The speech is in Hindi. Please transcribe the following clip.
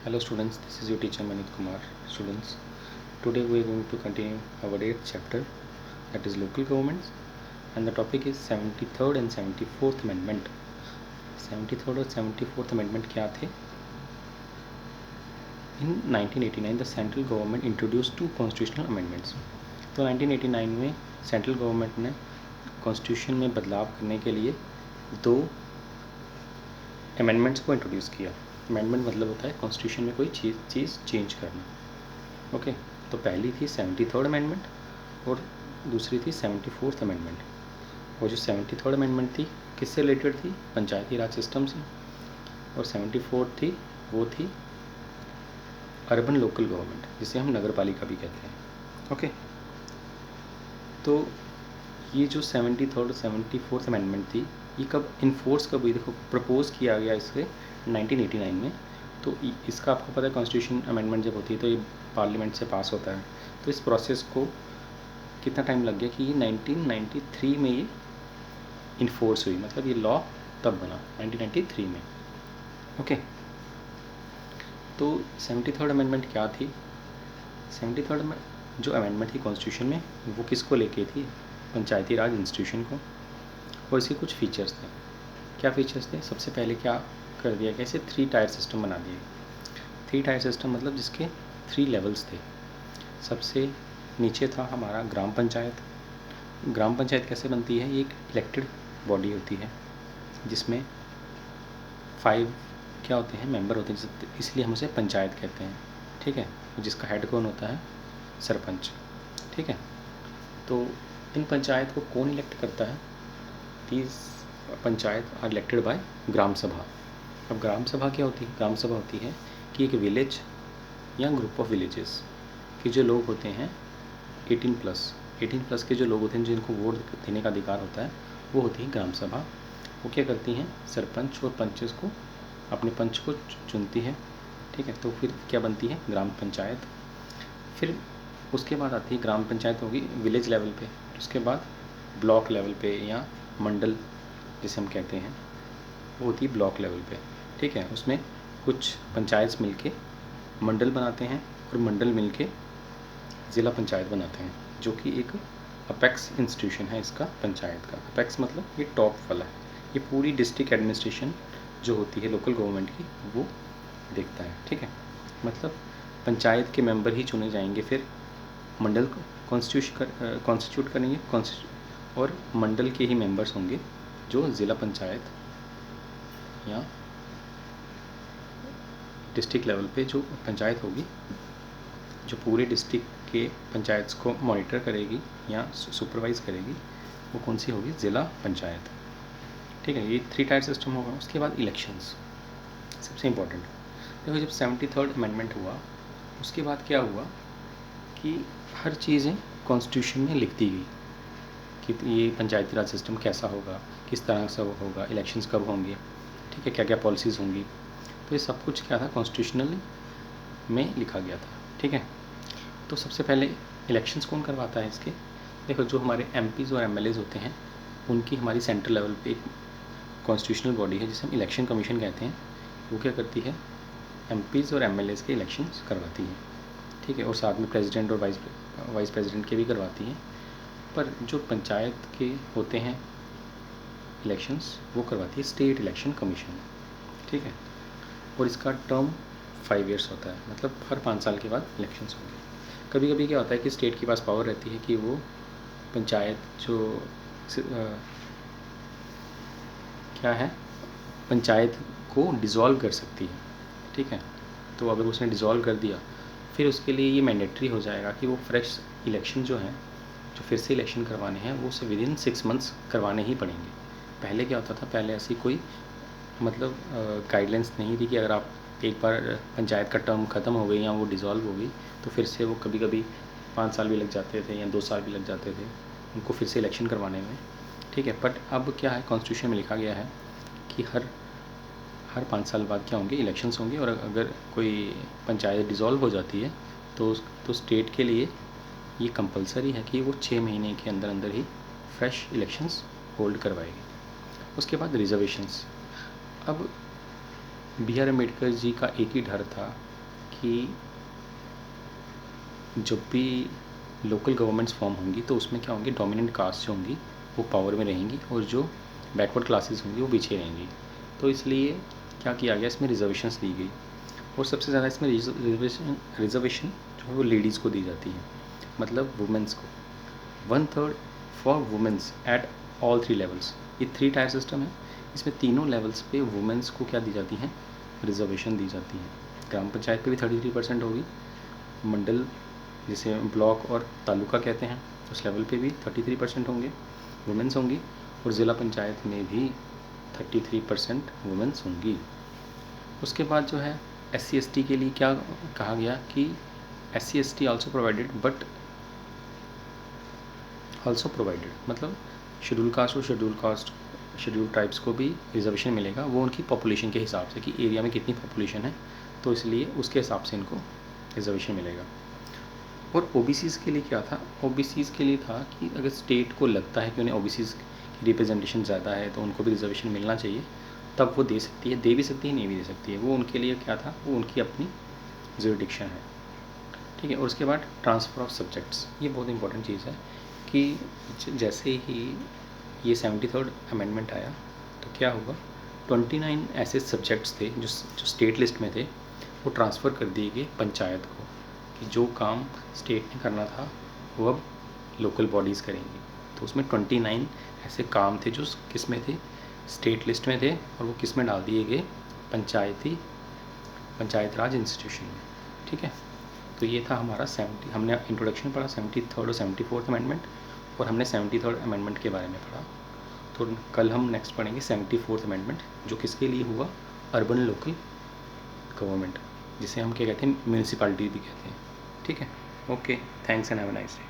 Hello students, this is your teacher Manit Kumar. Students, today we are going to continue our 8th chapter, that is local governments, and the topic is 73rd and 74th amendment. 73rd और 74th amendment क्या थे? In 1989 the central government introduced two constitutional amendments. तो 1989 में सेंट्रल गवर्नमेंट ने कॉन्स्टिट्यूशन में बदलाव करने के लिए दो अमेंडमेंट्स को इंट्रोड्यूस किया. अमेंडमेंट मतलब होता है कॉन्स्टिट्यूशन में कोई चीज़ चेंज करना. ओके, तो पहली थी 73rd अमेंडमेंट और दूसरी थी 74th अमेंडमेंट. वो जो 73rd अमेंडमेंट थी किससे रिलेटेड थी? पंचायती राज सिस्टम से. और 74th थी वो थी अर्बन लोकल गवर्नमेंट, जिसे हम नगर पालिका भी कहते हैं. ओके, तो ये जो 73rd 74th अमेंडमेंट थी ये कब इन्फोर्स कब हुई? देखो, प्रपोज किया गया इसे 1989 में. तो इसका आपको पता है कॉन्स्टिट्यूशन अमेंडमेंट जब होती है तो ये पार्लियामेंट से पास होता है. तो इस प्रोसेस को कितना टाइम लग गया कि ये 1993 में ये इन्फोर्स हुई, मतलब ये लॉ तब बना 1993 में. ओके, तो 73rd अमेंडमेंट क्या थी? 73rd में जो अमेंडमेंट थी कॉन्स्टिट्यूशन में वो किसको लेके थी? पंचायती राज इंस्टीट्यूशन को. और इसके कुछ फीचर्स थे. क्या फीचर्स थे? सबसे पहले क्या कर दिया गया, इसे 3 टायर सिस्टम बना दिए. 3 टायर सिस्टम मतलब जिसके 3 लेवल्स थे. सबसे नीचे था हमारा ग्राम पंचायत. ग्राम पंचायत कैसे बनती है? ये एक इलेक्टेड बॉडी होती है जिसमें 5 क्या होते हैं? मेंबर होते हैं, इसलिए हम उसे पंचायत कहते हैं. ठीक है, जिसका हेड कौन होता है? सरपंच. ठीक है, तो इन पंचायत को कौन इलेक्ट करता है? these panchayat are elected by gram sabha. अब ग्राम सभा क्या होती है? ग्राम सभा होती है कि एक विलेज या ग्रुप ऑफ विलेजेस के जो लोग होते हैं 18 प्लस के जो लोग होते हैं जिनको वोट देने का अधिकार होता है वो होती है ग्राम सभा. वो क्या करती हैं? सरपंच और पंचेस को, अपने पंच को चुनती है. ठीक है, तो फिर क्या बनती है? ग्राम पंचायत. फिर उसके बाद आती है ग्राम पंचायत होगी विलेज लेवल पे. उसके बाद ब्लॉक लेवल पे या मंडल जिसे हम कहते हैं वो होती है ब्लॉक लेवल पे. ठीक है, उसमें कुछ पंचायत मिलके मंडल बनाते हैं और मंडल मिलके ज़िला पंचायत बनाते हैं, जो कि एक अपेक्स इंस्टीट्यूशन है इसका पंचायत का. अपेक्स मतलब ये टॉप वाला है. ये पूरी डिस्ट्रिक्ट एडमिनिस्ट्रेशन जो होती है लोकल गवर्नमेंट की वो देखता है. ठीक है, मतलब पंचायत के मेंबर ही चुने जाएंगे, फिर मंडल को कॉन्स्टिट्यूट करेंगे और मंडल के ही मेंबर्स होंगे जो ज़िला पंचायत या डिस्ट्रिक्ट लेवल पे जो पंचायत होगी जो पूरे डिस्ट्रिक्ट के पंचायत को मॉनिटर करेगी या सुपरवाइज़ करेगी वो कौन सी होगी? ज़िला पंचायत. ठीक है, ये 3 टायर सिस्टम होगा. उसके बाद इलेक्शंस सबसे इम्पोर्टेंट. देखो, जब 73rd अमेंडमेंट हुआ उसके बाद क्या हुआ कि हर चीज़ें कॉन्स्टिट्यूशन में लिख दी गई कि ये पंचायती राज सिस्टम कैसा होगा, किस तरह से वो होगा, इलेक्शंस कब होंगे, ठीक है, क्या क्या पॉलिसीज़ होंगी. तो ये सब कुछ क्या था? कॉन्स्टिट्यूशनल में लिखा गया था. ठीक है, तो सबसे पहले इलेक्शंस कौन करवाता है इसके? देखो, जो हमारे MPs और MLAs होते हैं उनकी हमारी सेंट्रल लेवल पे एक कॉन्स्टिट्यूशनल बॉडी है जिसे हम इलेक्शन कमीशन कहते हैं. वो क्या करती है? MPs और MLAs के इलेक्शंस करवाती है. ठीक है, और साथ में प्रेसिडेंट और वाइस प्रेसिडेंट के भी करवाती है. पर जो पंचायत के होते हैं इलेक्शंस वो करवाती है स्टेट इलेक्शन कमीशन. ठीक है, और इसका टर्म 5 ईयर्स होता है, मतलब हर 5 साल के बाद इलेक्शंस होंगे. कभी कभी क्या होता है कि स्टेट के पास पावर रहती है कि वो पंचायत जो क्या है पंचायत को डिज़ोल्व कर सकती है. ठीक है, तो अगर उसने डिज़ोल्व कर दिया फिर उसके लिए ये मैंडेटरी हो जाएगा कि वो फ्रेश इलेक्शन जो हैं जो फिर से इलेक्शन करवाने हैं वो उसे विदिन 6 मंथ्स करवाने ही पड़ेंगे. पहले क्या होता था? पहले ऐसी कोई मतलब गाइडलाइंस नहीं थी कि अगर आप एक बार पंचायत का टर्म ख़त्म हो गई या वो डिज़ोल्व हो गई तो फिर से वो कभी कभी 5 साल भी लग जाते थे या 2 साल भी लग जाते थे उनको फिर से इलेक्शन करवाने में. ठीक है, बट अब क्या है? कॉन्स्टिट्यूशन में लिखा गया है कि हर 5 साल बाद क्या होंगे? इलेक्शंस होंगे. और अगर कोई पंचायत डिज़ोल्व हो जाती है तो स्टेट के लिए ये कंपलसरी है कि वो 6 महीने के अंदर अंदर ही फ्रेश इलेक्शंस होल्ड करवाएगी. उसके बाद रिजर्वेशंस. अब BR अम्बेडकर जी का एक ही डर था कि जब भी लोकल गवर्नमेंट्स फॉर्म होंगी तो उसमें क्या होंगे, डोमिनेंट कास्ट जो होंगी वो पावर में रहेंगी और जो बैकवर्ड क्लासेस होंगी वो पीछे रहेंगी। तो इसलिए क्या किया गया, इसमें रिजर्वेशंस दी गई और सबसे ज़्यादा इसमें रिजर्वेशन जो है वो लेडीज़ को दी जाती है, मतलब वुमेंस को। 1/3 for women's at all 3 levels. ये 3 टायर सिस्टम है, इसमें तीनों लेवल्स पे वुमेंस को क्या दी जाती हैं, रिजर्वेशन दी जाती है। ग्राम पंचायत पे भी 33% होगी, मंडल जिसे ब्लॉक और तालुका कहते हैं उस लेवल पे भी 33% होंगे, वुमेंस होंगी, और ज़िला पंचायत में भी 33% वुमेंस होंगी। उसके बाद जो है SC/ST के लिए क्या कहा गया कि SC/ST also provided, but also provided मतलब शेड्यूल कास्ट और शेड्यूल ट्राइब्स को भी रिजर्वेशन मिलेगा, वो उनकी पॉपुलेशन के हिसाब से कि एरिया में कितनी पॉपुलेशन है, तो इसलिए उसके हिसाब से इनको रिजर्वेशन मिलेगा। और OBCs के लिए क्या था, OBCs के लिए था कि अगर स्टेट को लगता है कि उन्हें OBCs की रिप्रेजेंटेशन ज़्यादा है तो उनको भी रिजर्वेशन मिलना चाहिए, तब वो दे सकती है, दे भी सकती है, नहीं भी दे सकती है, वो उनके लिए क्या था, वो उनकी अपनी जुरिडिक्शन है, ठीक है। और उसके बाद ट्रांसफ़र ऑफ सब्जेक्ट्स, ये बहुत इंपॉर्टेंट चीज़ है कि जैसे ही ये 73rd अमेंडमेंट आया तो क्या हुआ, 29 ऐसे सब्जेक्ट्स थे जो स्टेट लिस्ट में थे, वो ट्रांसफ़र कर दिए गए पंचायत को, कि जो काम स्टेट ने करना था वो अब लोकल बॉडीज़ करेंगी। तो उसमें 29 ऐसे काम थे जो किस में थे, स्टेट लिस्ट में थे, और वो किस में डाल दिए गए, पंचायत राज इंस्टीट्यूशन में, ठीक है। तो ये था हमारा हमने इंट्रोडक्शन पढ़ा 73rd और 74th अमेंडमेंट, और हमने 73rd अमेंडमेंट के बारे में पढ़ा। तो कल हम नेक्स्ट पढ़ेंगे 74th अमेंडमेंट, जो किसके लिए हुआ, अर्बन लोकल गवर्नमेंट, जिसे हम क्या कहते हैं, म्यूनिसिपैलिटी भी कहते हैं, ठीक है। Okay, thanks and have a nice day.